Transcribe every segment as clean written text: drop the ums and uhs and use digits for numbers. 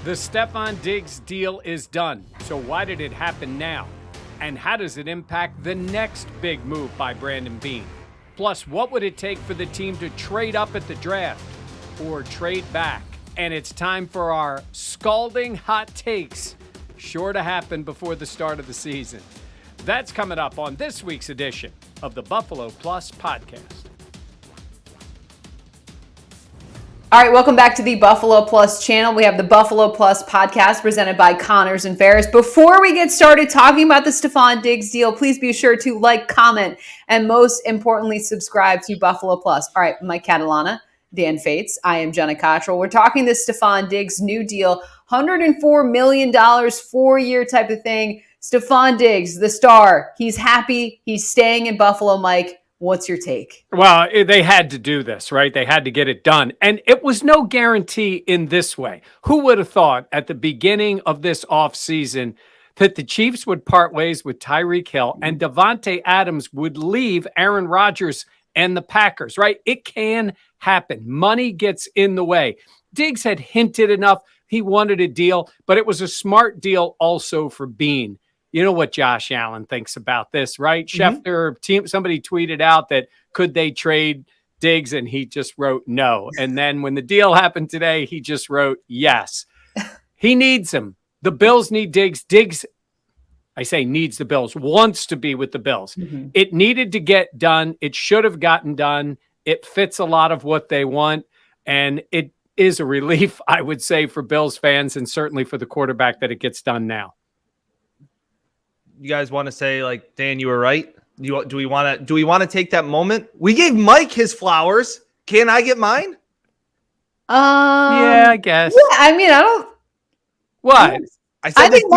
The Stefon Diggs deal is done. So why did it happen now? And how does it impact the next big move by Brandon Beane? Plus, what would it take for the team to trade up at the draft or trade back? And it's time for our scalding hot takes, sure to happen before the start of the season. That's coming up on this week's edition of the Buffalo Plus podcast. All right, welcome back to the Buffalo Plus channel. We have the Buffalo Plus podcast presented by Connors and Ferris. Before we get started talking about the Stefon Diggs deal, please be sure to like, comment, and most importantly, subscribe to Buffalo Plus. All right, Mike Catalana, Dan Fates. I am Jenna Cottrell. We're talking the Stefon Diggs new deal, $104 million, 4-year type of thing. Stefon Diggs, the star. He's happy. He's staying in Buffalo, Mike. What's your take? Well, they had to do this, right? They had to get it done. And it was no guarantee in this way. Who would have thought at the beginning of this offseason that the Chiefs would part ways with Tyreek Hill and Devontae Adams would leave Aaron Rodgers and the Packers, right? It can happen. Money gets in the way. Diggs had hinted enough he wanted a deal, but it was a smart deal also for Beane. You know what Josh Allen thinks about this, right? Schefter, somebody tweeted out that could they trade Diggs, and he just wrote no. And then when the deal happened today, he just wrote yes. He needs him. The Bills need Diggs. Diggs, I say needs the Bills, wants to be with the Bills. It needed to get done. It should have gotten done. It fits a lot of what they want. And it is a relief, I would say, for Bills fans and certainly for the quarterback that it gets done now. You guys want to say, like, Dan, you were right? Do we want to take that moment? We gave Mike his flowers. Can I get mine? Yeah, I guess. Yeah, I mean, I don't. What? I think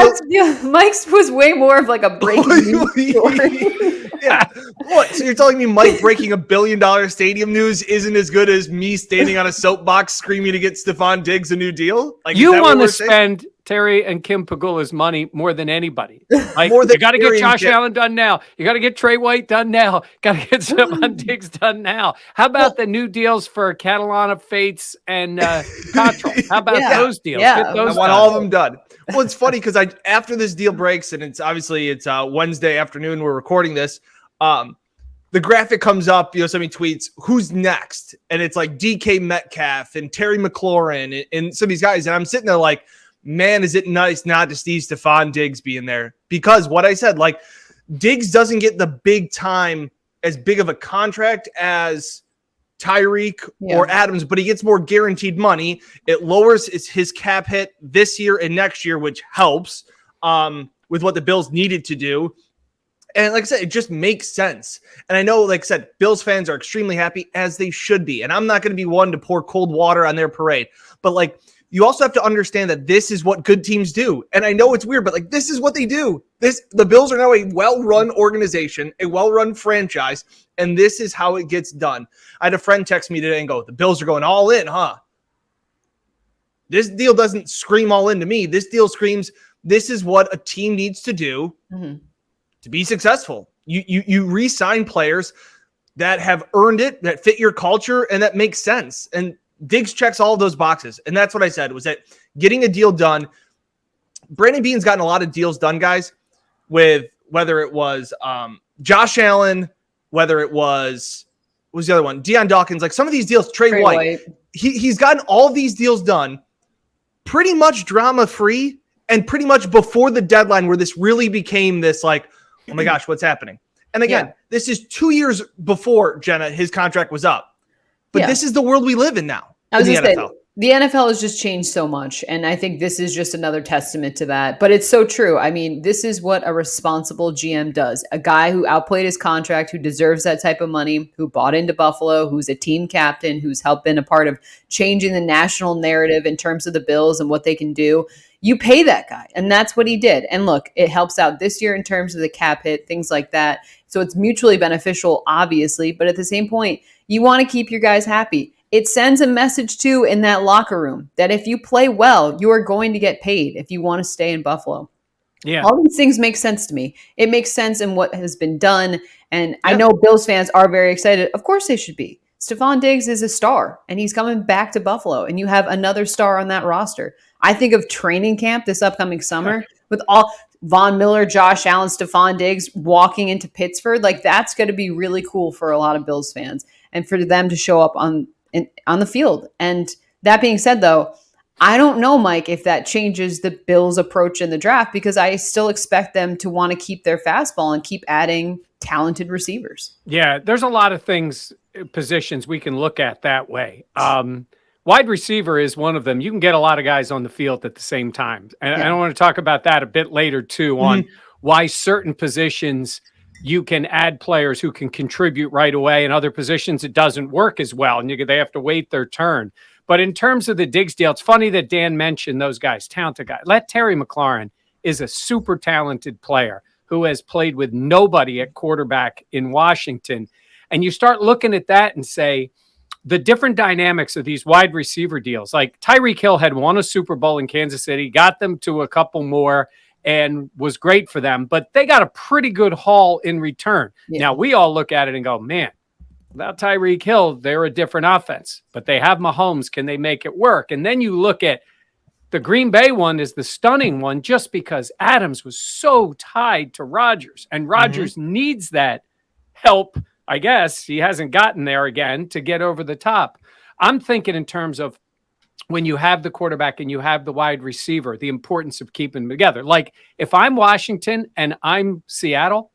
Mike's was way more of like a breaking news story. Yeah. What? So you're telling me Mike breaking $1 billion stadium news isn't as good as me standing on a soapbox screaming to get Stefon Diggs a new deal? Like, you want to spend Terry and Kim Pagula's money more than anybody. Like, more than you got to get Josh Allen done now. You got to get Trey White done now. Got to get Stefon Diggs done now. How about the new deals for Catalana, Fates, and Cottrell? How about those deals? Yeah. Get those I want done. all of them done. Well, it's funny because after this deal breaks, and it's Wednesday afternoon, we're recording this. The graphic comes up, somebody tweets, who's next? And it's like DK Metcalf and Terry McLaurin and some of these guys. And I'm sitting there like, man, is it nice not to see Stefon Diggs be in there? Because what I said, like, Diggs doesn't get the big time, as big of a contract as Tyreek or Adams, but he gets more guaranteed money. It lowers his cap hit this year and next year, which helps with what the Bills needed to do. And like I said, it just makes sense. And I know, like I said, Bills fans are extremely happy, as they should be. And I'm not going to be one to pour cold water on their parade. But like, you also have to understand that this is what good teams do. And I know it's weird, but like, this is what they do. The Bills are now a well-run organization, a well-run franchise, and this is how it gets done. I had a friend text me today and go, the Bills are going all in, huh? This deal doesn't scream all in to me. This deal screams, this is what a team needs to do to be successful. You re-sign players that have earned it, that fit your culture, and that makes sense. And Diggs checks all of those boxes. And that's what I said, was that getting a deal done. Brandon Beane's gotten a lot of deals done, guys, with whether it was Josh Allen, whether it was, what was the other one? Deion Dawkins. Like, some of these deals, Trey White. He's gotten all of these deals done pretty much drama-free and pretty much before the deadline, where this really became this like, oh my gosh, what's happening? And again, this is 2 years before, Jenna, his contract was up. But this is the world we live in now. I was going to say, the NFL has just changed so much. And I think this is just another testament to that. But it's so true. I mean, this is what a responsible GM does. A guy who outplayed his contract, who deserves that type of money, who bought into Buffalo, who's a team captain, who's helped been a part of changing the national narrative in terms of the Bills and what they can do. You pay that guy. And that's what he did. And look, it helps out this year in terms of the cap hit, things like that. So it's mutually beneficial, obviously. But at the same point, you want to keep your guys happy. It sends a message, too, in that locker room that if you play well, you are going to get paid if you want to stay in Buffalo. Yeah. All these things make sense to me. It makes sense in what has been done. And I know Bills fans are very excited. Of course they should be. Stephon Diggs is a star, and he's coming back to Buffalo, and you have another star on that roster. I think of training camp this upcoming summer with all Von Miller, Josh Allen, Stephon Diggs walking into Pittsburgh. Like, that's going to be really cool for a lot of Bills fans and for them to show up on the field. And that being said, though, I don't know, Mike, if that changes the Bills' approach in the draft, because I still expect them to want to keep their fastball and keep adding talented receivers. Yeah, there's a lot of things, positions we can look at that way. Wide receiver is one of them. You can get a lot of guys on the field at the same time. And I want to talk about that a bit later, too, on why certain positions you can add players who can contribute right away, and other positions it doesn't work as well, and they have to wait their turn. But in terms of the Diggs deal, it's funny that Dan mentioned those guys, talented guys. Terry McLaurin is a super talented player who has played with nobody at quarterback in Washington. And you start looking at that and say, the different dynamics of these wide receiver deals, like Tyreek Hill had won a Super Bowl in Kansas City, got them to a couple more, and was great for them, but they got a pretty good haul in return. Yeah. Now, we all look at it and go, man, without Tyreek Hill, they're a different offense, but they have Mahomes. Can they make it work? And then you look at the Green Bay one is the stunning one, just because Adams was so tied to Rodgers, and Rodgers needs that help. I guess he hasn't gotten there again to get over the top. I'm thinking in terms of when you have the quarterback and you have the wide receiver, the importance of keeping them together. Like, if I'm Washington and I'm Seattle,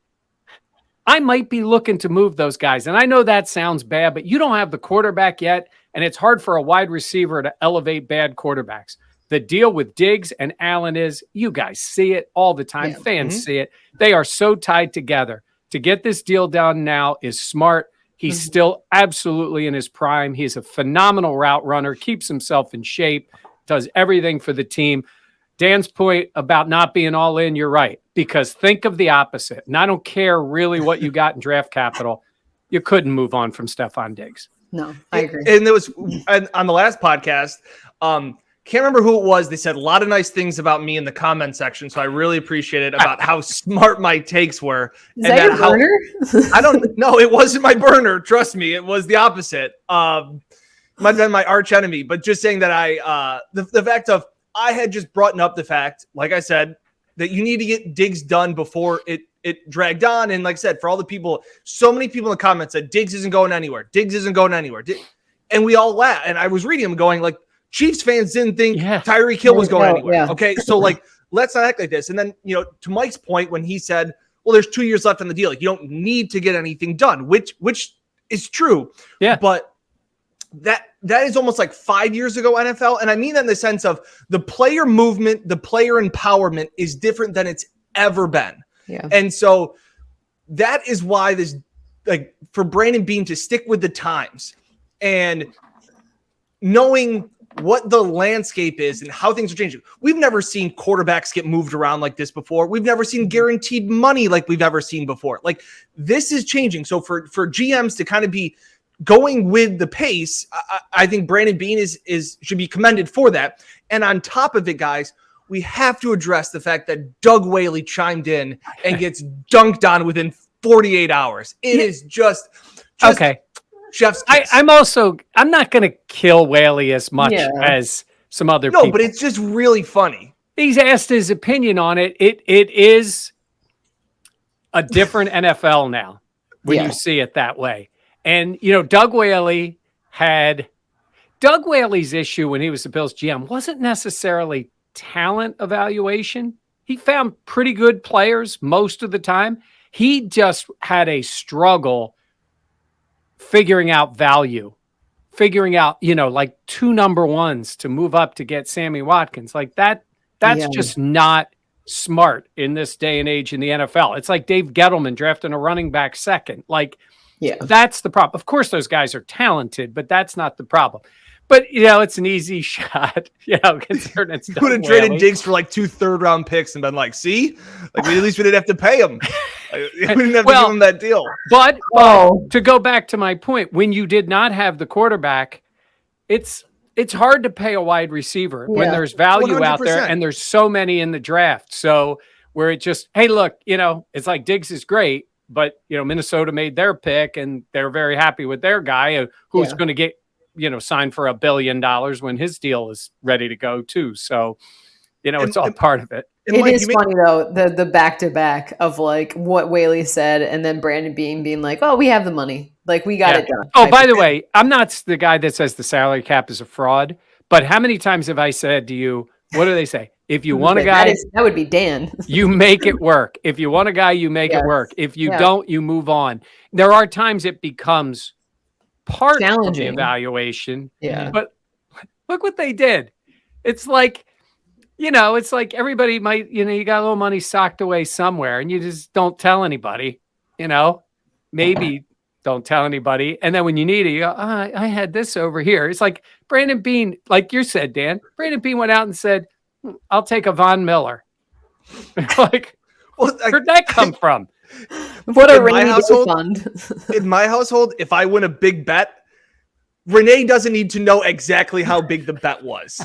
I might be looking to move those guys. And I know that sounds bad, but you don't have the quarterback yet, and it's hard for a wide receiver to elevate bad quarterbacks. The deal with Diggs and Allen is, you guys see it all the time. Yeah. Fans see it. They are so tied together. To get this deal done now is smart. He's still absolutely in his prime. He's a phenomenal route runner, keeps himself in shape, does everything for the team. Dan's point about not being all in, you're right, because think of the opposite. And I don't care really what you got in draft capital. You couldn't move on from Stephon Diggs. No, I agree. And there was on the last podcast, can't remember who it was. They said a lot of nice things about me in the comment section, so I really appreciate it about how smart my takes were. Is that your burner? I don't know. It wasn't my burner. Trust me, it was the opposite. Might have been my arch enemy, but just saying that the fact of I had just brought up the fact, like I said, that you need to get Diggs done before it dragged on. And like I said, for all the people, so many people in the comments said Diggs isn't going anywhere. Diggs isn't going anywhere. And we all laughed. And I was reading them going like, Chiefs fans didn't think Tyreek Hill was going anywhere. Yeah. Okay, so like, let's not act like this. And then, to Mike's point, when he said, well, there's 2 years left on the deal, like you don't need to get anything done, which is true. Yeah. But that is almost like 5 years ago NFL. And I mean that in the sense of the player movement, the player empowerment is different than it's ever been. Yeah. And so that is why this, like, for Brandon Beane to stick with the times and knowing what the landscape is and how things are changing. We've never seen quarterbacks get moved around like this before. We've never seen guaranteed money like we've ever seen before. Like, this is changing. So for GMs to kind of be going with the pace, I think Brandon Beane should be commended for that. And on top of it, guys, we have to address the fact that Doug Whaley chimed in and gets dunked on within 48 hours. It is just okay. Chef's kiss. I'm not going to kill Whaley as much as some other people. No, but it's just really funny. He's asked his opinion on it. It is a different NFL now when you see it that way. And, Doug Whaley's issue when he was the Bills GM wasn't necessarily talent evaluation. He found pretty good players most of the time. He just had a struggle figuring out value, figuring out, like 2 number ones to move up to get Sammy Watkins. Like that's just not smart in this day and age in the NFL. It's like Dave Gettleman drafting a running back second. Like, that's the problem. Of course, those guys are talented, but that's not the problem. But, it's an easy shot, considering it's you would have traded Diggs for like 2 third-round picks and been like, see? Like, at least we didn't have to pay him. We didn't have to give him that deal. But to go back to my point, when you did not have the quarterback, it's hard to pay a wide receiver when there's value 100%. Out there and there's so many in the draft. So where it just, hey, look, it's like Diggs is great, but Minnesota made their pick and they're very happy with their guy who's going to get, signed for $1 billion when his deal is ready to go too. So, it's all part of it. It is funny though, the back-to-back of like what Whaley said and then Brandon Beane being like, oh, we have the money. Like we got it done. Oh, by the way, I'm not the guy that says the salary cap is a fraud, but how many times have I said to you, what do they say? If you want a guy, that would be Dan. You make it work. If you want a guy, you make it work. If you don't, you move on. There are times it becomes part of the evaluation. Yeah. But look what they did. It's like, it's like everybody might, you got a little money socked away somewhere and you just don't tell anybody, maybe don't tell anybody. And then when you need it, you go, I had this over here. It's like Brandon Beane, like you said, Dan, Brandon Beane went out and said, I'll take a Von Miller. Like, where'd that come from? What a rainy fund. In my household, if I win a big bet, Renee doesn't need to know exactly how big the bet was.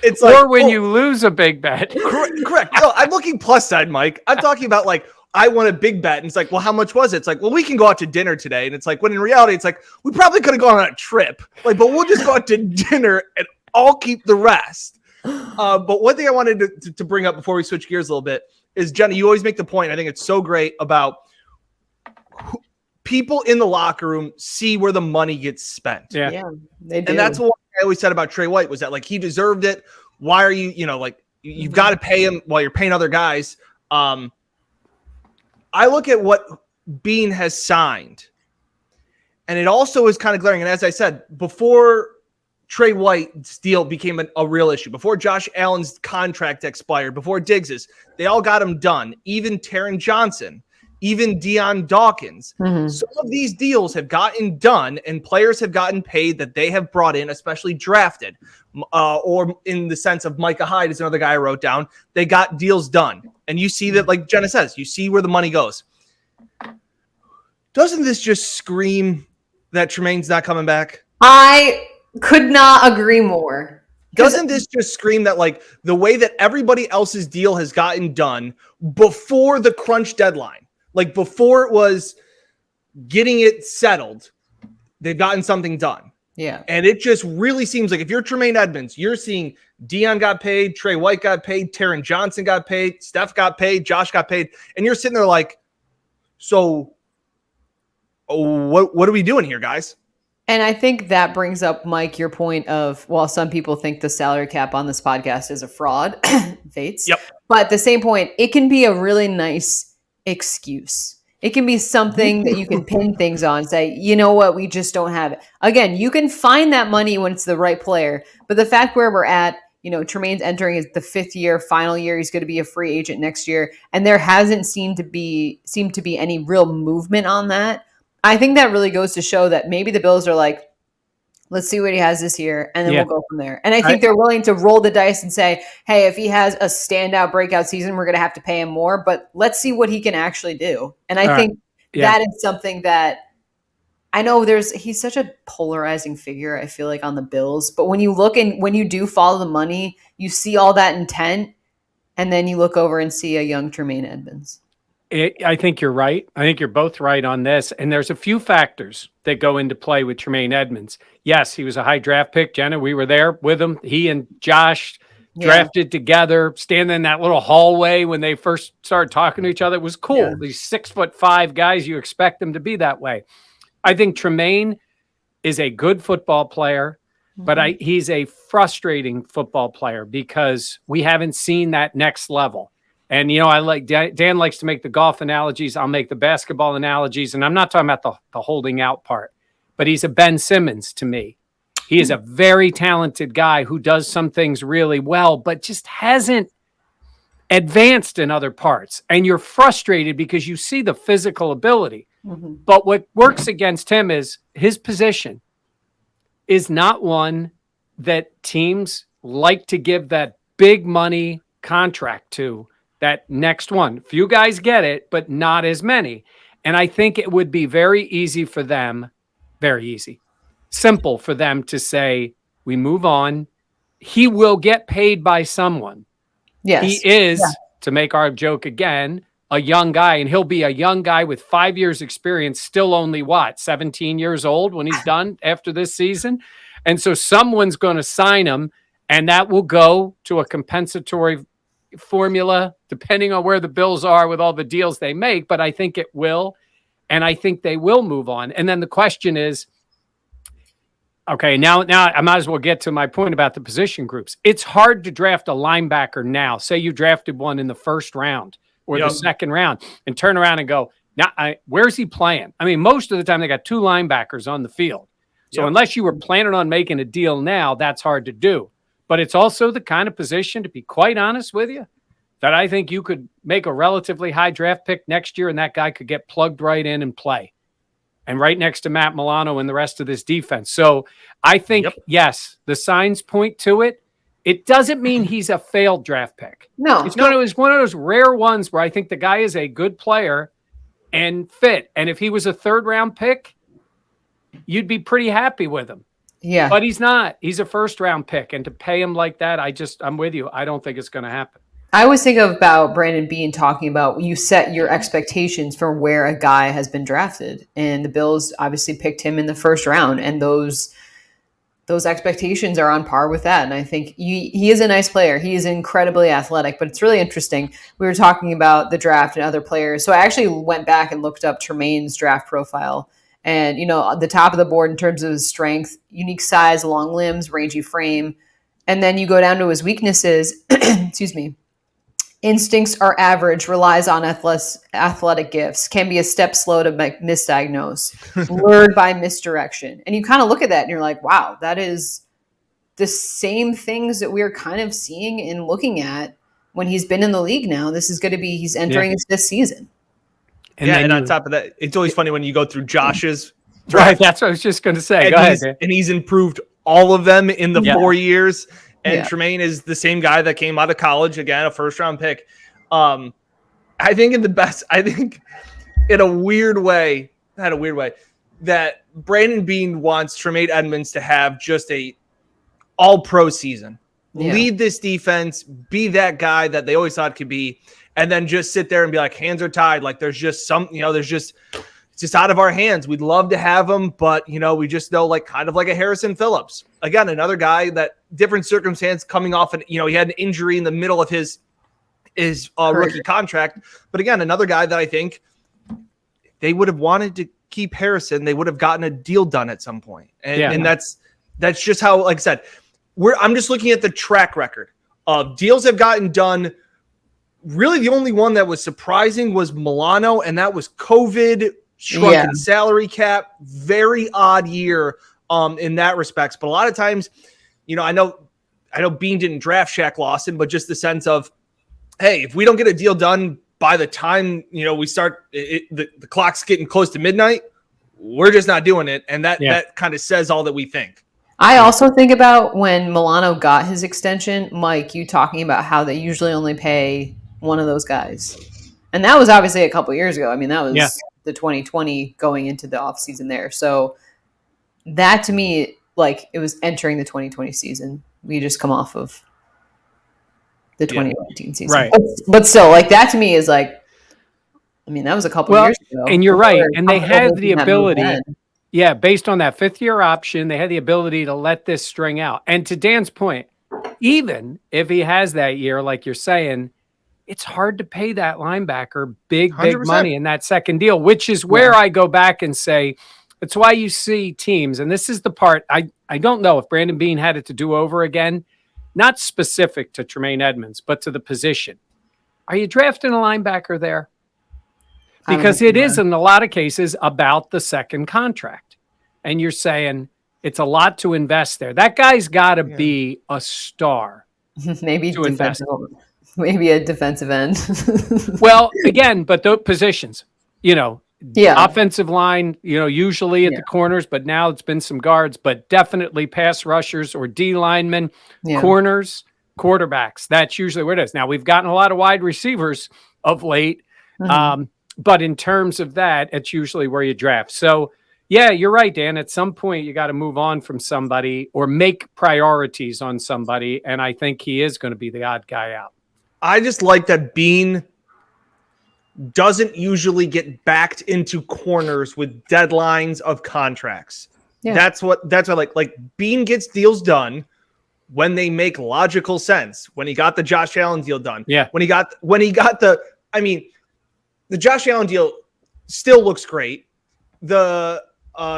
It's like, or when you lose a big bet. Correct. No, I'm looking plus side, Mike. I'm talking about like, I won a big bet. And it's like, well, how much was it? It's like, well, we can go out to dinner today. And it's like, when in reality, it's like, we probably could have gone on a trip. Like, but we'll just go out to dinner and I'll keep the rest. But one thing I wanted to bring up before we switch gears a little bit is, Jenny, you always make the point. I think it's so great about people in the locker room see where the money gets spent. Yeah, they do. And that's what I always said about Trey White was that like he deserved it. Why are you, like you've got to pay him while you're paying other guys. I look at what Beane has signed, and it also is kind of glaring. And as I said, before Trey White's deal became a real issue, before Josh Allen's contract expired, before DIGGS, they all got him done. Even Taron Johnson, even Deion Dawkins. Mm-hmm. Some of these deals have gotten done and players have gotten paid that they have brought in, especially drafted, or in the sense of Micah Hyde is another guy I wrote down. They got deals done. And you see that, like Jenna says, you see where the money goes. Doesn't this just scream that Tremaine's not coming back? I could not agree more. Doesn't this just scream that like the way that everybody else's deal has gotten done before the crunch deadline, like before it was getting it settled, they've gotten something done. Yeah. And it just really seems like if you're Tremaine Edmonds, you're seeing Deion got paid, Trey White got paid, Taron Johnson got paid, Steph got paid, Josh got paid. And you're sitting there like, so what are we doing here, guys? And I think that brings up, Mike, your point of, well, some people think the salary cap on this podcast is a fraud. Fates. Yep. But at the same point, it can be a really nice excuse. It can be something that you can pin things on and say, you know what, we just don't have it. Again, you can find that money when it's the right player. But the fact where we're at, Tremaine's entering the 5th year, final year. He's going to be a free agent next year. And there hasn't seemed to be any real movement on that. I think that really goes to show that maybe the Bills are like, let's see what he has this year, and then we'll go from there. And I think they're willing to roll the dice and say, hey, if he has a standout breakout season, we're going to have to pay him more, but let's see what he can actually do. And I think that is something that I know he's such a polarizing figure, I feel like, on the Bills. But when you look and when you do follow the money, you see all that intent, and then you look over and see a young Tremaine Edmonds. I think you're right. I think you're both right on this. And there's a few factors that go into play with Tremaine Edmonds. Yes, he was a high draft pick. Jenna, we were there with him. He and Josh drafted together, standing in that little hallway when they first started talking to each other. It was cool. Yeah. These 6'5" guys, you expect them to be that way. I think Tremaine is a good football player, but he's a frustrating football player because we haven't seen that next level. And, I like Dan likes to make the golf analogies. I'll make the basketball analogies. And I'm not talking about the holding out part, but he's a Ben Simmons to me. He is a very talented guy who does some things really well, but just hasn't advanced in other parts. And you're frustrated because you see the physical ability. Mm-hmm. But what works against him is his position is not one that teams like to give that big money contract to. That next one. Few guys get it, but not as many. And I think it would be very easy for them, simple for them to say, we move on. He will get paid by someone. Yes. He is, to make our joke again, a young guy, and he'll be a young guy with 5 years experience, still only what, 17 years old when he's done after this season. And so someone's going to sign him, and that will go to a compensatory formula, depending on where the Bills are with all the deals they make. But I think it will, and I think they will move on. And then the question is, okay, now I might as well get to my point about the position groups. It's hard to draft a linebacker now. Say you drafted one in the first round or the second round and turn around and go, now, where's he playing? I mean, most of the time they got two linebackers on the field. So unless you were planning on making a deal now, that's hard to do. But it's also the kind of position, to be quite honest with you, that I think you could make a relatively high draft pick next year and that guy could get plugged right in and play. And right next to Matt Milano and the rest of this defense. So I think, yes, the signs point to it. It doesn't mean he's a failed draft pick. No. It's one of those rare ones where I think the guy is a good player and fit. And if he was a third-round pick, you'd be pretty happy with him. Yeah. But he's not. He's a first-round pick. And to pay him like that, I'm with you. I don't think it's going to happen. I always think about Brandon Beane talking about you set your expectations for where a guy has been drafted. And the Bills obviously picked him in the first round. And those expectations are on par with that. And I think he is a nice player. He is incredibly athletic, but it's really interesting. We were talking about the draft and other players. So I actually went back and looked up Tremaine's draft profile. And, the top of the board in terms of his strength, unique size, long limbs, rangy frame. And then you go down to his weaknesses. Excuse me. Instincts are average, relies on athletic gifts, can be a step slow to misdiagnose, lured by misdirection. And you kind of look at that and you're like, wow, that is the same things that we're kind of seeing and looking at when he's been in the league now. This is going to be, he's entering his fifth season. And on top of that, it's always funny when you go through Josh's draft. Right, that's what I was just going to say. Go ahead. And he's improved all of them in the 4 years. And Tremaine is the same guy that came out of college, again, a first-round pick. I think in a weird way, that Brandon Beane wants Tremaine Edmunds to have just a all-pro season. Lead this defense, be that guy that they always thought could be, and then just sit there and be like, hands are tied. Like there's just it's just out of our hands. We'd love to have him, but we just know, like, kind of like a Harrison Phillips. Again, another guy that different circumstance coming off, and he had an injury in the middle of his rookie contract. But again, another guy that I think they would have wanted to keep Harrison. They would have gotten a deal done at some point. And that's just how, like I said, I'm just looking at the track record of deals have gotten done. Really, the only one that was surprising was Milano, and that was COVID. Shrunken salary cap, very odd year in that respects. But a lot of times, I know Beane didn't draft Shaq Lawson, but just the sense of, hey, if we don't get a deal done by the time we start, the clock's getting close to midnight, we're just not doing it, and that kind of says all that we think. I also think about when Milano got his extension, Mike, you talking about how they usually only pay one of those guys, and that was obviously a couple years ago. I mean, that was. Yeah. The 2020 going into the off season there. So that to me, like, it was entering the 2020 season. We just come off of the 2019 season. Right. But still, like, that to me is like, I mean, that was a couple years ago. And you're right. And they had the ability, based on that 5th-year option, they had the ability to let this string out. And to Dan's point, even if he has that year, like you're saying, it's hard to pay that linebacker big 100%. Money in that second deal, which is where I go back and say, it's why you see teams. And this is the part I don't know if Brandon Beane had it to do over again, not specific to Tremaine Edmunds, but to the position. Are you drafting a linebacker there? Because it is in a lot of cases about the second contract. And you're saying it's a lot to invest there. That guy's got to be a star. Maybe to invest. Maybe a defensive end. Well, again, but those positions, offensive line, usually at the corners, but now it's been some guards, but definitely pass rushers or D linemen, corners, quarterbacks. That's usually where it is. Now, we've gotten a lot of wide receivers of late, but in terms of that, it's usually where you draft. So, yeah, you're right, Dan. At some point, you got to move on from somebody or make priorities on somebody, and I think he is going to be the odd guy out. I just like that Beane doesn't usually get backed into corners with deadlines of contracts. Yeah. That's what like Bean gets deals done when they make logical sense. When he got the Josh Allen deal done. Yeah. When he got the Josh Allen deal still looks great. The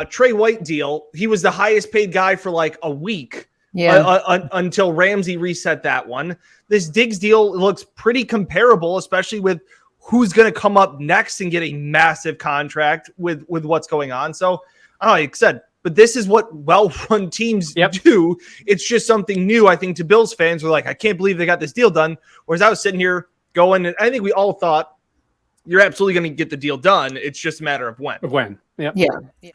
Trey White deal, he was the highest paid guy for like a week. Yeah. Until Ramsey reset that one. This Diggs deal looks pretty comparable, especially with who's going to come up next and get a massive contract with what's going on. So, like I said, but this is what well-run teams do. It's just something new, I think, to Bills fans. We're like, I can't believe they got this deal done. Whereas I was sitting here going, and I think we all thought, you're absolutely going to get the deal done. It's just a matter of when. Yeah.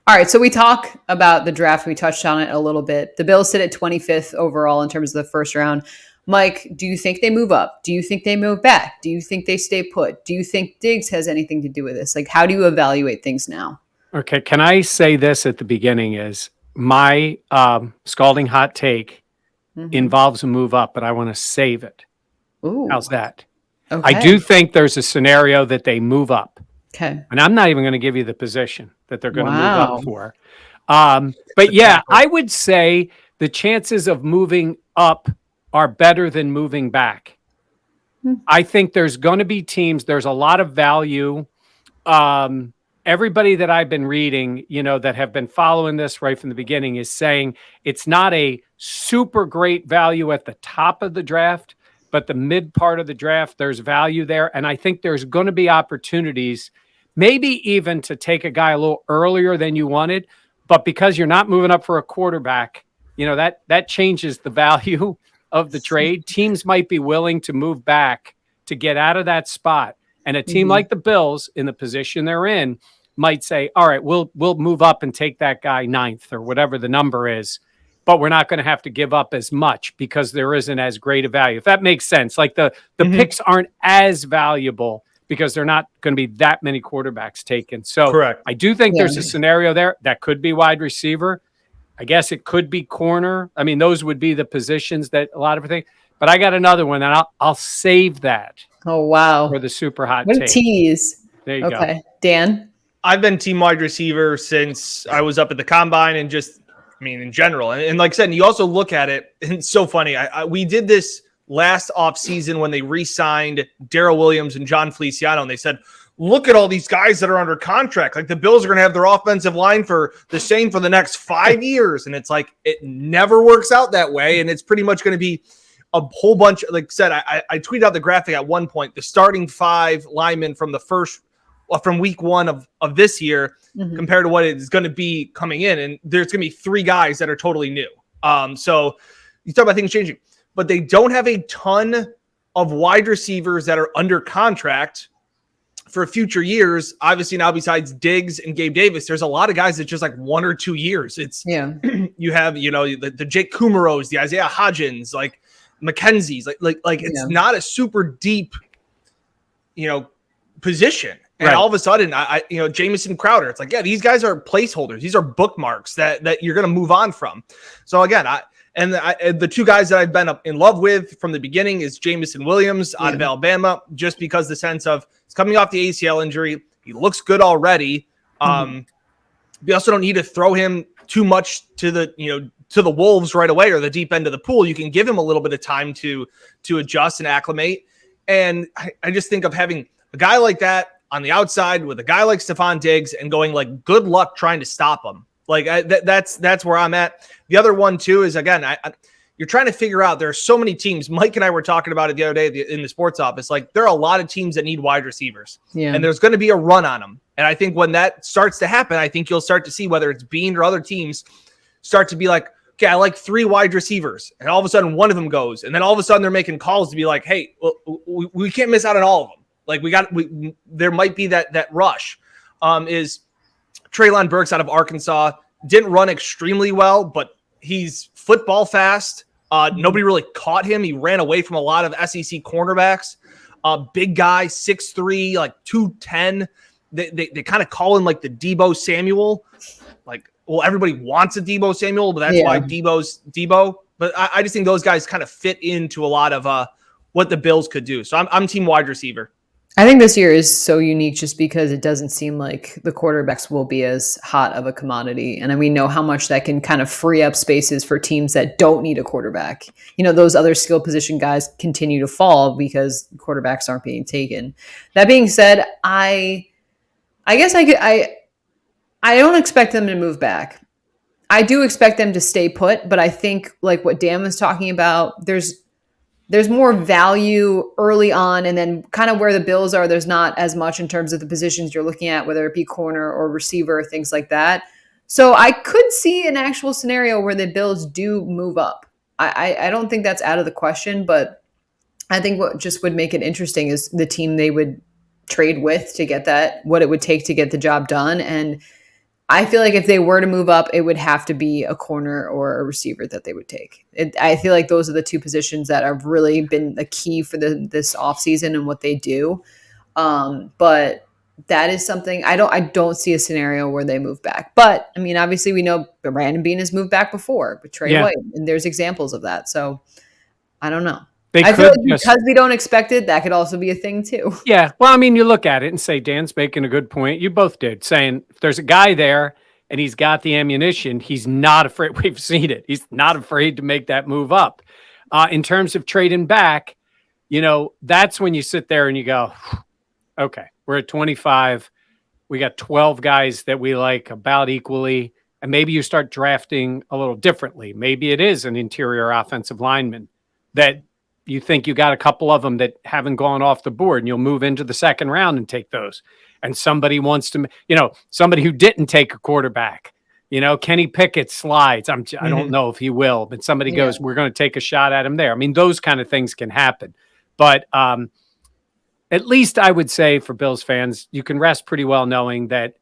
All right. So we talk about the draft. We touched on it a little bit. The Bills sit at 25th overall in terms of the first round. Mike, do you think they move up? Do you think they move back? Do you think they stay put? Do you think Diggs has anything to do with this? Like, how do you evaluate things now? Okay. Can I say this at the beginning is my scalding hot take involves a move up, but I want to save it. Ooh. How's that? Okay. I do think there's a scenario that they move up. Okay. And I'm not even going to give you the position that they're going to move Wow. up for. But yeah, I would say the chances of moving up are better than moving back. I think there's going to be teams, there's a lot of value. Everybody that I've been reading, that have been following this right from the beginning is saying it's not a super great value at the top of the draft, but the mid part of the draft, there's value there. And I think there's going to be opportunities, maybe even to take a guy a little earlier than you wanted. But because you're not moving up for a quarterback, that changes the value of the trade. Teams might be willing to move back to get out of that spot. And a team like the Bills, in the position they're in, might say, all right, we'll move up and take that guy 9th or whatever the number is. But we're not going to have to give up as much because there isn't as great a value. If that makes sense, like the picks aren't as valuable because they're not going to be that many quarterbacks taken. So correct. I do think there's a scenario there that could be wide receiver. I guess it could be corner. I mean, those would be the positions that a lot of think. But I got another one, and I'll save that. Oh, wow. For the super hot what a take. Tease. There you go. Dan? I've been team wide receiver since I was up at the combine and just, in general. And like I said, you also look at it, and it's so funny. We did this last offseason when they re-signed Darrell Williams and John Feliciano, and they said, look at all these guys that are under contract. Like the Bills are going to have their offensive line for the same for the next 5 years. And it's like, it never works out that way. And it's pretty much going to be a whole bunch. Like I said, I tweeted out the graphic at one point, the starting 5 linemen from from week 1 of this year compared to what it's going to be coming in. And there's going to be 3 guys that are totally new. So you talk about things changing, but they don't have a ton of wide receivers that are under contract for future years. Obviously now, besides Diggs and Gabe Davis, there's a lot of guys that just like 1 or 2 years. It's you have, the Jake Kumerows, the Isaiah Hodgins, like McKenzie's, like it's not a super deep, position. And all of a sudden, Jamison Crowder, it's like, these guys are placeholders. These are bookmarks that you're going to move on from. So again, the 2 guys that I've been in love with from the beginning is Jamison Williams out of Alabama, just because the sense of he's coming off the ACL injury. He looks good already. We also don't need to throw him too much to the wolves right away or the deep end of the pool. You can give him a little bit of time to adjust and acclimate. And I just think of having a guy like that on the outside with a guy like Stephon Diggs and going like, good luck trying to stop him. Like that's where I'm at. The other one too is, again, you're trying to figure out, there are so many teams. Mike and I were talking about it the other day in the sports office. Like there are a lot of teams that need wide receivers and there's going to be a run on them. And I think when that starts to happen, I think you'll start to see whether it's Bean or other teams start to be like, okay, I like 3 wide receivers. And all of a sudden one of them goes. And then all of a sudden they're making calls to be like, hey, well, we can't miss out on all of them. Like there might be that rush. Is Treylon Burks out of Arkansas, didn't run extremely well, but he's football fast. Nobody really caught him. He ran away from a lot of SEC cornerbacks. Big guy, 6'3", like 210. They kind of call him like the Deebo Samuel. Like, well, everybody wants a Deebo Samuel, but that's why Deebo's Deebo. But I just think those guys kind of fit into a lot of what the Bills could do. So I'm team wide receiver. I think this year is so unique just because it doesn't seem like the quarterbacks will be as hot of a commodity. And we know how much that can kind of free up spaces for teams that don't need a quarterback. Those other skill position guys continue to fall because quarterbacks aren't being taken. That being said, I guess I don't expect them to move back. I do expect them to stay put, but I think like what Dan was talking about, there's more value early on, and then kind of where the Bills are, there's not as much in terms of the positions you're looking at, whether it be corner or receiver, things like that. So I could see an actual scenario where the Bills do move up. I don't think that's out of the question, but I think what just would make it interesting is the team they would trade with to get that, what it would take to get the job done. And I feel like if they were to move up, it would have to be a corner or a receiver that they would take. I feel like those are the two positions that have really been the key for this offseason and what they do. But that is something I don't see a scenario where they move back. But obviously we know Brandon Beane has moved back before with Trey White, and there's examples of that. So I don't know. I feel like because we don't expect it, that could also be a thing too. Yeah. Well, you look at it and say, Dan's making a good point. You both did, saying if there's a guy there and he's got the ammunition, he's not afraid. We've seen it. He's not afraid to make that move up. In terms of trading back, that's when you sit there and you go, okay, we're at 25. We got 12 guys that we like about equally. And maybe you start drafting a little differently. Maybe it is an interior offensive lineman that you think you got a couple of them that haven't gone off the board, and you'll move into the second round and take those. And somebody wants to, somebody who didn't take a quarterback, Kenny Pickett slides. I don't know if he will, but somebody goes, we're going to take a shot at him there. Those kind of things can happen. But at least I would say for Bills fans, you can rest pretty well knowing that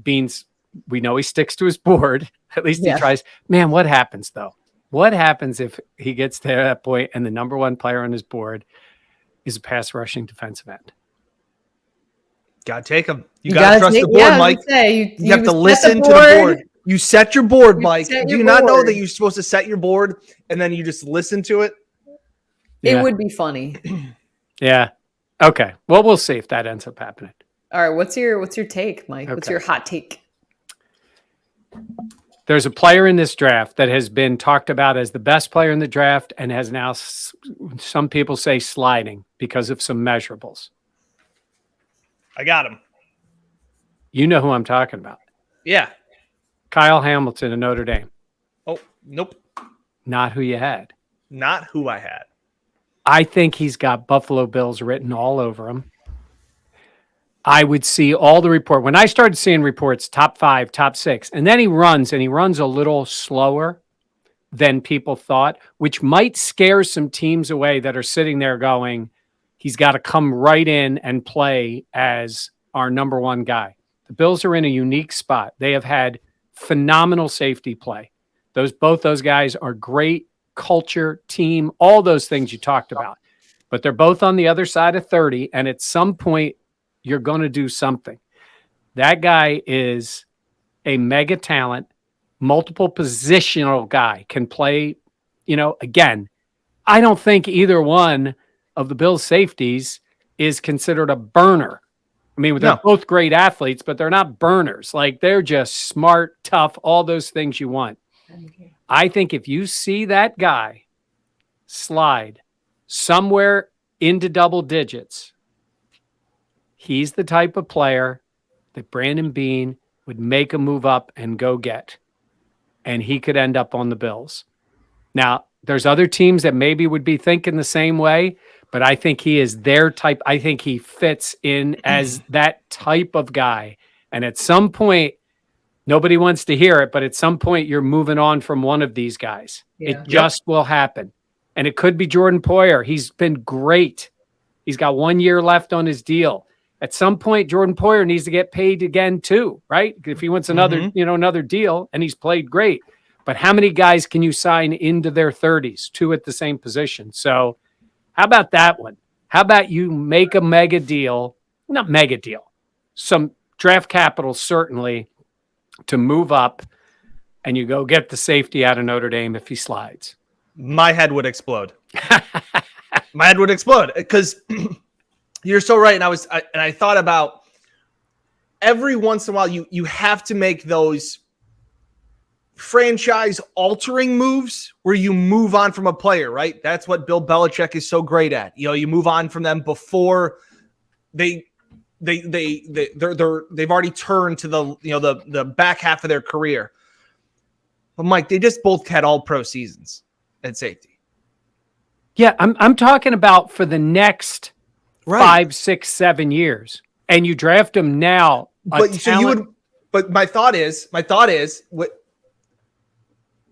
Beans, we know he sticks to his board. At least he tries. Man, what happens though? What happens if he gets to that point and the number one player on his board is a pass rushing defensive end? Gotta take him. You gotta trust the board, Mike. You have to listen to the board. You set your board, Mike. Do you not know that you're supposed to set your board and then you just listen to it? It would be funny. Yeah. Okay. Well, we'll see if that ends up happening. All right. What's your take, Mike? Okay. What's your hot take? There's a player in this draft that has been talked about as the best player in the draft and has now, some people say, sliding because of some measurables. I got him. You know who I'm talking about. Yeah. Kyle Hamilton of Notre Dame. Oh, nope. Not who you had. Not who I had. I think he's got Buffalo Bills written all over him. I would see all the report. When I started seeing reports, top 5, top 6, and then he runs a little slower than people thought, which might scare some teams away that are sitting there going, he's got to come right in and play as our number one guy. The Bills are in a unique spot. They have had phenomenal safety play. Both those guys are great culture, team, all those things you talked about. But they're both on the other side of 30, and at some point, you're going to do something. That guy is a mega talent, multiple positional guy, can play, again, I don't think either one of the Bills safeties is considered a burner. They're both great athletes, but they're not burners. Like, they're just smart, tough, all those things you want. I think if you see that guy slide somewhere into double digits, he's the type of player that Brandon Beane would make a move up and go get, and he could end up on the Bills. Now, there's other teams that maybe would be thinking the same way, but I think he is their type. I think he fits in as that type of guy. And at some point, nobody wants to hear it, but at some point you're moving on from one of these guys. Yeah. It just will happen. And it could be Jordan Poyer. He's been great. He's got 1 year left on his deal. At some point, Jordan Poyer needs to get paid again too, right? If he wants another, another deal, and he's played great. But how many guys can you sign into their 30s, 2 at the same position? So how about that one? How about you make a mega deal, not mega deal, some draft capital certainly to move up, and you go get the safety out of Notre Dame if he slides? My head would explode. My head would explode because You're so right. And I thought about every once in a while, you have to make those franchise altering moves where you move on from a player, right? That's what Bill Belichick is so great at. You move on from them before they've already turned to the back half of their career. But Mike, they just both had all pro seasons at safety. Yeah, I'm talking about for the next 5, 6, 7 years, and you draft him now. But my thought is,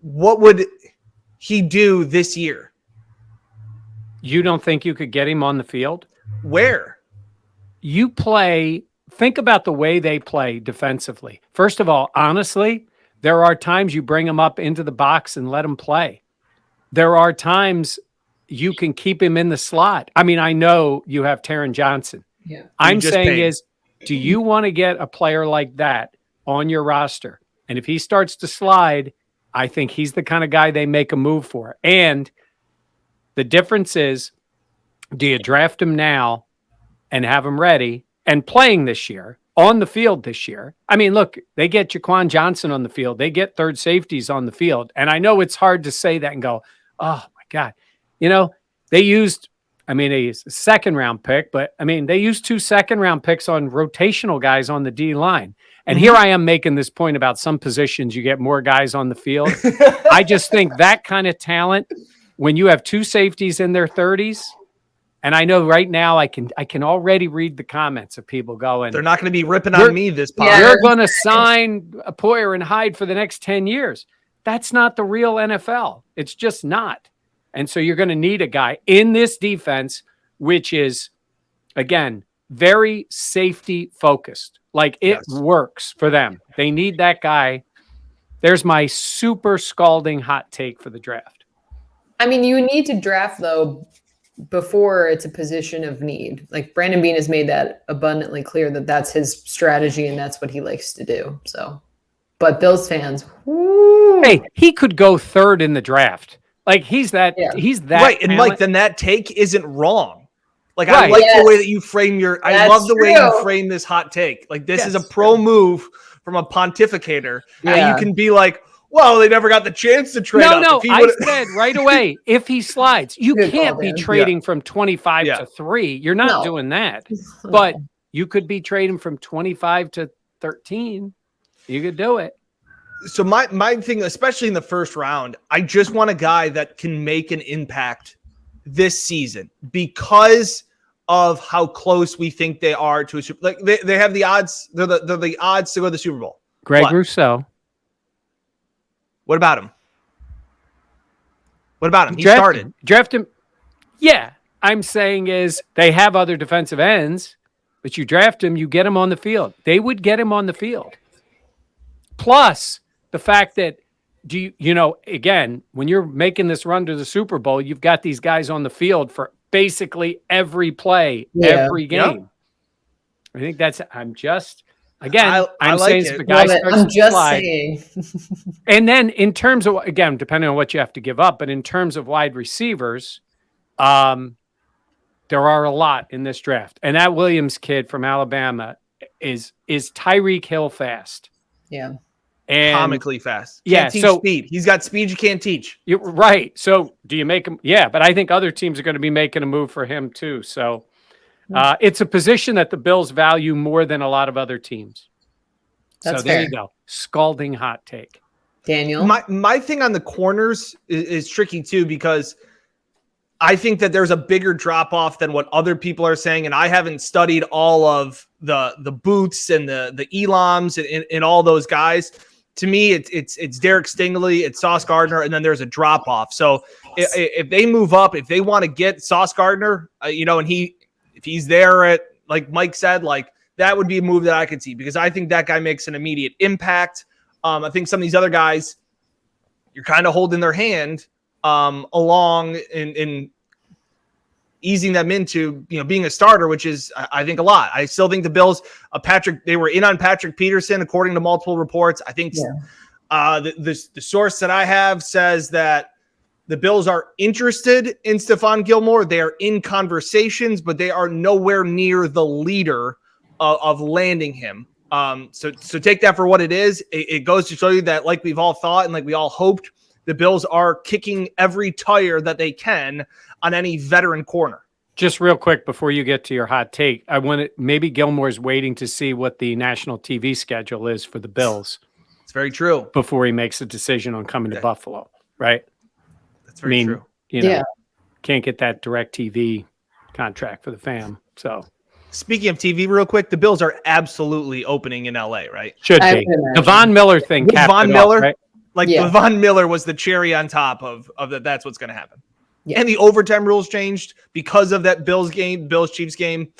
what would he do this year? You don't think you could get him on the field? Where? Think about the way they play defensively. First of all, honestly, there are times you bring him up into the box and let him play. There are times you can keep him in the slot. I mean, I know you have Taron Johnson. Yeah. I'm saying do you want to get a player like that on your roster? And if he starts to slide, I think he's the kind of guy they make a move for. And the difference is, do you draft him now and have him ready and playing this year, on the field this year? I mean, look, they get Jaquan Johnson on the field. They get third safeties on the field. And I know it's hard to say that and go, oh, my God. They used a second-round pick, but, they used 2 second-round picks on rotational guys on the D-line. And here I am making this point about some positions, you get more guys on the field. I just think that kind of talent, when you have 2 safeties in their 30s, and I know right now I can already read the comments of people going, they're not going to be ripping on me this pod. They're going to sign Poyer and Hyde for the next 10 years. That's not the real NFL. It's just not. And so you're going to need a guy in this defense, which is, again, very safety focused. Like it works for them. They need that guy. There's my super scalding hot take for the draft. I mean, you need to draft, though, before it's a position of need. Like Brandon Beane has made that abundantly clear that that's his strategy and that's what he likes to do. So, but Bills fans, woo. Hey, he could go third in the draft. Like he's that right. Talent. And Mike, then that take isn't wrong. Like I like the way that you frame I love the way you frame this hot take. Like this is a pro move from a pontificator. Now you can be like, well, they never got the chance to trade up. No, I said right away, if he slides, you can't be trading from 25 to 3. You're not doing that. But you could be trading from 25 to 13. You could do it. So my thing, especially in the first round, I just want a guy that can make an impact this season because of how close we think they are to a Super. Like they have the odds. They're the odds to go to the Super Bowl. Greg Rousseau. What about him? He started. Draft him. Yeah, I'm saying is they have other defensive ends, but you draft him, you get him on the field. They would get him on the field. Plus the fact that again, when you're making this run to the Super Bowl, you've got these guys on the field for basically every play, every game. I think I'm saying if the guy starts to slide. And then in terms of, again, depending on what you have to give up, but in terms of wide receivers, there are a lot in this draft. And that Williams kid from Alabama is Tyreek Hill fast. Yeah. And comically fast. Can't teach speed. He's got speed you can't teach. You're right. So do you make him? Yeah, but I think other teams are going to be making a move for him too. So it's a position that the Bills value more than a lot of other teams. That's so there fair. you go. Scalding hot take. Daniel? My thing on the corners is tricky too, because I think that there's a bigger drop off than what other people are saying. And I haven't studied all of the Boots and the Elams and all those guys. To me, it's Derek Stingley, it's Sauce Gardner, and then there's a drop off. So if they move up, if they want to get Sauce Gardner, and if he's there at, like Mike said, like that would be a move that I could see, because I think that guy makes an immediate impact. I think some of these other guys, you're kind of holding their hand along in easing them into being a starter, which is I think a lot. I still think the Bills, they were in on Patrick Peterson according to multiple reports. I think the source that I have says that The Bills are interested in Stephon Gilmore. They are in conversations, but they are nowhere near the leader of landing him. So take that for what it is. It goes to show you that, like we've all thought and like we all hoped, the Bills are kicking every tire that they can on any veteran corner. Just real quick before you get to your hot take, I want to, maybe Gilmore's waiting to see what the national TV schedule is for the Bills. It's very true. Before he makes a decision on coming to Buffalo, right? That's very true. You know, can't get that direct TV contract for the fam. So speaking of TV, real quick, the Bills are absolutely opening in LA, right? Should be. The Von Miller thing. Von Miller, right? like Von Miller was the cherry on top of that. That's what's going to happen. Yeah. And the overtime rules changed because of that Bills Chiefs game.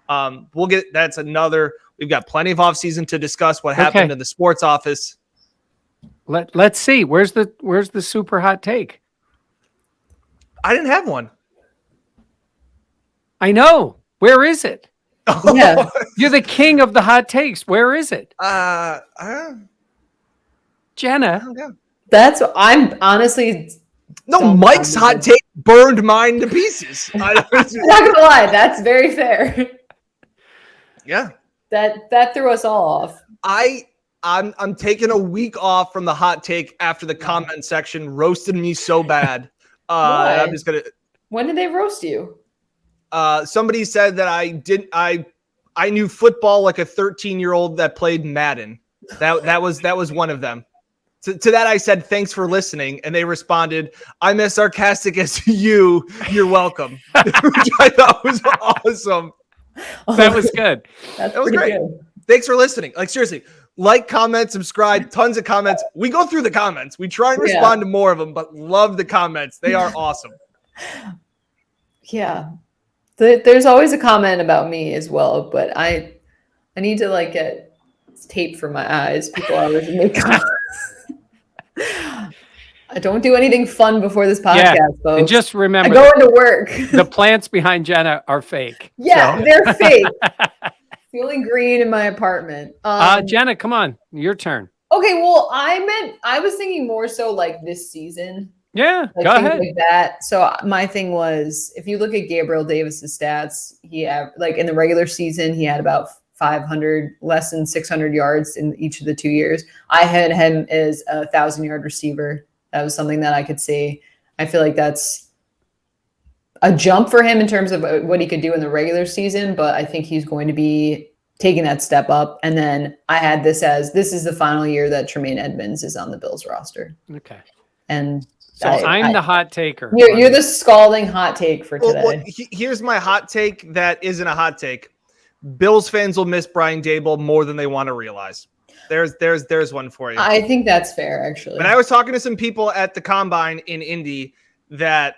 We'll get, that's another, we've got plenty of offseason to discuss what happened in the sports office. Let's see. Where's the super hot take? I didn't have one. I know. Where is it? Yeah. You're the king of the hot takes. Where is it? Jenna. That's, I'm honestly. No, Mike's hot take burned mine to pieces. I'm not gonna lie, that's very fair. Yeah. That threw us all off. I'm taking a week off from the hot take after the comment section roasted me so bad. I'm just gonna. When did they roast you? Somebody said that I knew football like a 13-year-old that played Madden. That was one of them. To that I said, thanks for listening. And they responded, I'm as sarcastic as you. You're welcome. Which I thought was awesome. That was good. That was great. Good. Thanks for listening. Like, seriously, like, comment, subscribe, tons of comments. We go through the comments. We try and respond to more of them, but love the comments. They are awesome. Yeah. There's always a comment about me as well, but I need to like get tape for my eyes. People always make comments. I don't do anything fun before this podcast, folks. And just remember, I go into work. The plants behind Jenna are fake. Yeah, so. They're fake. The only green in my apartment. Jenna, come on, your turn. Okay, well, I was thinking more so like this season. Yeah, like go ahead. Like that. So my thing was, if you look at Gabriel Davis's stats, he had, like in the regular season, he had about 500, less than 600 yards in each of the 2 years. I had him as a 1,000-yard receiver. That was something that I could see. I feel like that's a jump for him in terms of what he could do in the regular season, but I think he's going to be taking that step up. And then I had this is the final year that Tremaine Edmonds is on the Bills roster. Okay. And so I'm the hot taker. You're the scalding hot take for today. Well, here's my hot take that isn't a hot take. Bills fans will miss Brian Daboll more than they want to realize. There's one for you. I think that's fair, actually. When I was talking to some people at the Combine in Indy that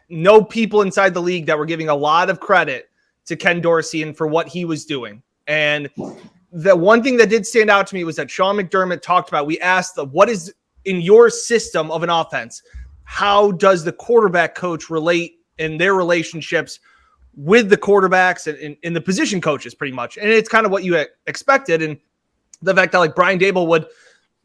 know people inside the league that were giving a lot of credit to Ken Dorsey and for what he was doing. And the one thing that did stand out to me was that Sean McDermott talked about, we asked what is in your system of an offense, how does the quarterback coach relate in their relationships with the quarterbacks and in the position coaches pretty much. And it's kind of what you expected. And the fact that like Brian Daboll would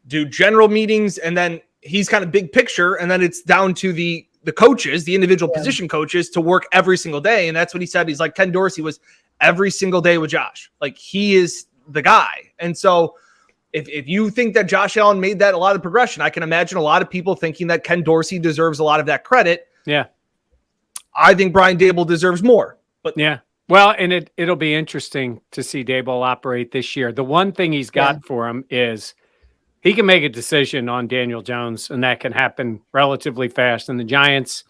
do general meetings and then he's kind of big picture. And then it's down to the coaches, the individual position coaches to work every single day. And that's what he said. He's like, Ken Dorsey was every single day with Josh. Like he is the guy. And so if you think that Josh Allen made that a lot of progression, I can imagine a lot of people thinking that Ken Dorsey deserves a lot of that credit. Yeah. I think Brian Daboll deserves more. But yeah. Well, and it'll be interesting to see Daboll operate this year. The one thing he's got for him is he can make a decision on Daniel Jones, and that can happen relatively fast. And the Giants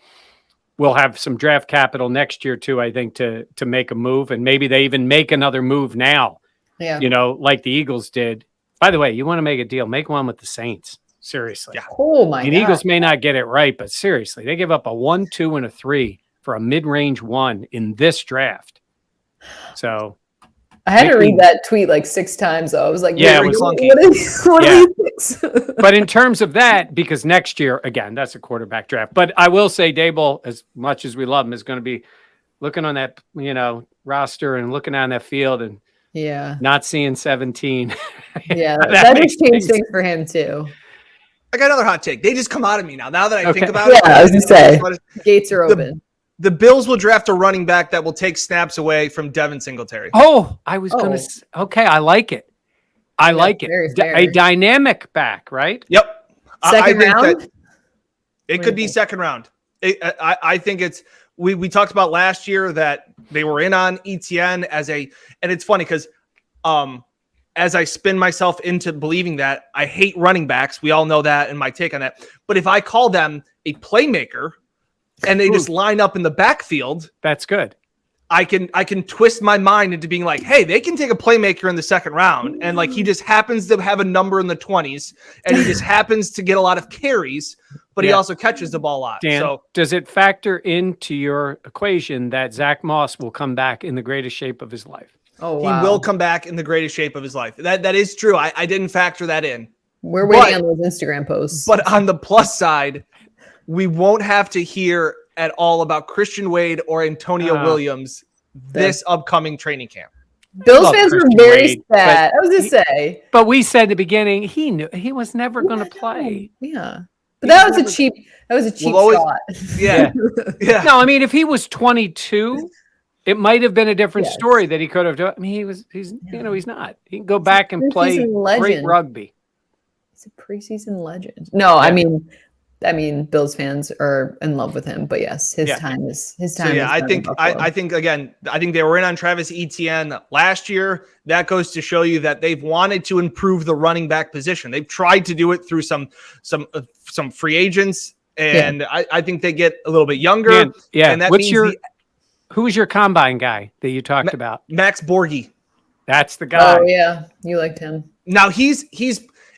will have some draft capital next year too, I think, to make a move. And maybe they even make another move now, you know, like the Eagles did. By the way, you want to make a deal, make one with the Saints. Seriously. Yeah. Oh my God. The Eagles may not get it right, but seriously, they give up a 1, 2, and a 3 for a mid-range 1 in this draft. So I had to read that tweet like 6 times though. I was like, yeah, it was clunky. What are these things? But in terms of that, because next year, again, that's a quarterback draft. But I will say Daboll, as much as we love him, is going to be looking on that, you know, roster and looking on that field and not seeing 17. Yeah, that just changed things for him too. I got another hot take. They just come out of me now. Now that I think about Yeah, it. I was going to say, gates are open. The Bills will draft a running back that will take snaps away from Devin Singletary. Oh, I was going to. Okay, I like it. I like it. Very fair. A dynamic back, right? Yep. Second round? That it could be second round. I think it's we talked about last year that they were in on ETN and it's funny because as I spin myself into believing that, I hate running backs. We all know that and my take on that. But if I call them a playmaker and they just line up in the backfield, that's good. I can twist my mind into being like, hey, they can take a playmaker in the second round. And like, he just happens to have a number in the 20s and he just happens to get a lot of carries, but he also catches the ball a lot. Dan, so does it factor into your equation that Zach Moss will come back in the greatest shape of his life? Oh, wow. He will come back in the greatest shape of his life. That is true. I didn't factor that in. We're waiting on those Instagram posts. But on the plus side, we won't have to hear at all about Christian Wade or Antonio Williams this upcoming training camp. Bills fans were very sad. I was going to say. But we said at the beginning, he knew he was never going to play. Yeah. But that was a cheap shot. Yeah. Yeah. No, I mean, if he was 22, it might have been a different story that he could have done. I mean, he's not. He can go back and play great rugby. He's a preseason legend. No, yeah. I mean, Bills fans are in love with him, but yes, his time is his time. So, I think again, they were in on Travis Etienne last year. That goes to show you that they've wanted to improve the running back position. They've tried to do it through some free agents, and I think they get a little bit younger. And that means who was your combine guy that you talked about? Max Borghi. That's the guy. Oh yeah, you liked him. Now he's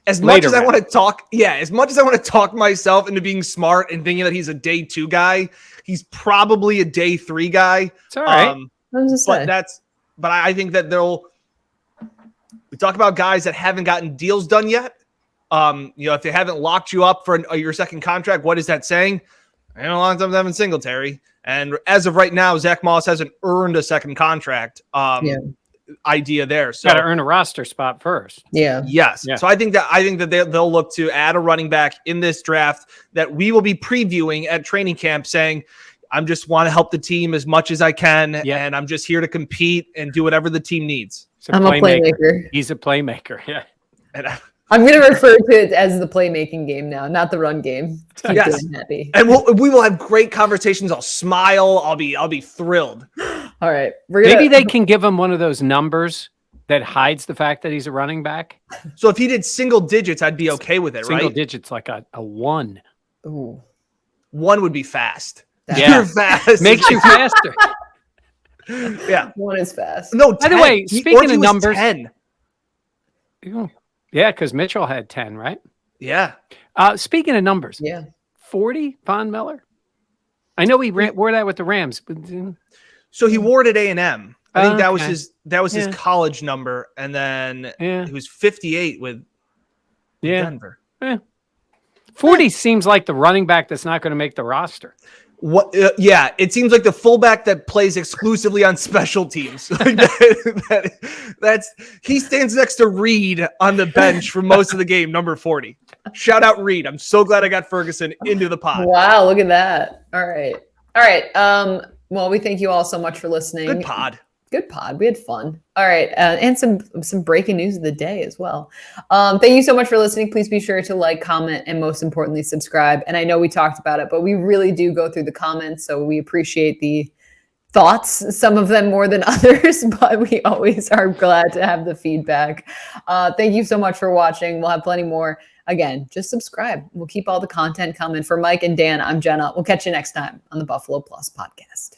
as much as I want to talk myself into being smart and thinking that he's a day 2 guy, he's probably a day 3 guy. It's all right. But I think that we talk about guys that haven't gotten deals done yet. If they haven't locked you up for your second contract, what is that saying? I know a long time Devin Singletary. And as of right now, Zach Moss hasn't earned a second contract. Idea there. So got to earn a roster spot first. Yeah. Yes. Yeah. So I think that they'll look to add a running back in this draft that we will be previewing at training camp, saying, "I'm just want to help the team as much as I can, and I'm just here to compete and do whatever the team needs." I'm a playmaker. He's a playmaker. Yeah. And I'm going to refer to it as the playmaking game now, not the run game. Yes. Happy. And we will have great conversations. I'll smile. I'll be thrilled. All right. Maybe they can give him one of those numbers that hides the fact that he's a running back. So if he did single digits, I'd be okay with it, single right? digits, like a 1. Ooh. 1 would be fast. Yeah. You're fast. Makes you faster. Yeah. 1 is fast. No, 10. By the way, speaking of numbers. 10. Yeah, because Mitchell had 10, right? Yeah. Speaking of numbers. Yeah. 40, Von Miller? I know he wore that with the Rams. But so he wore it at A&M. I think that was his college number, and then he was 58 with Denver. 40 seems like the running back that's not going to make the roster. It seems like the fullback that plays exclusively on special teams. Like he stands next to Reed on the bench for most of the game, number 40. Shout out Reed. I'm so glad I got Ferguson into the pod. Wow, look at that. All right. Well, we thank you all so much for listening. Good pod. We had fun. All right. And some breaking news of the day as well. Thank you so much for listening. Please be sure to like, comment, and most importantly, subscribe. And I know we talked about it, but we really do go through the comments. So we appreciate the thoughts, some of them more than others, but we always are glad to have the feedback. Thank you so much for watching. We'll have plenty more. Again, just subscribe. We'll keep all the content coming. For Mike and Dan, I'm Jenna. We'll catch you next time on the Buffalo Plus podcast.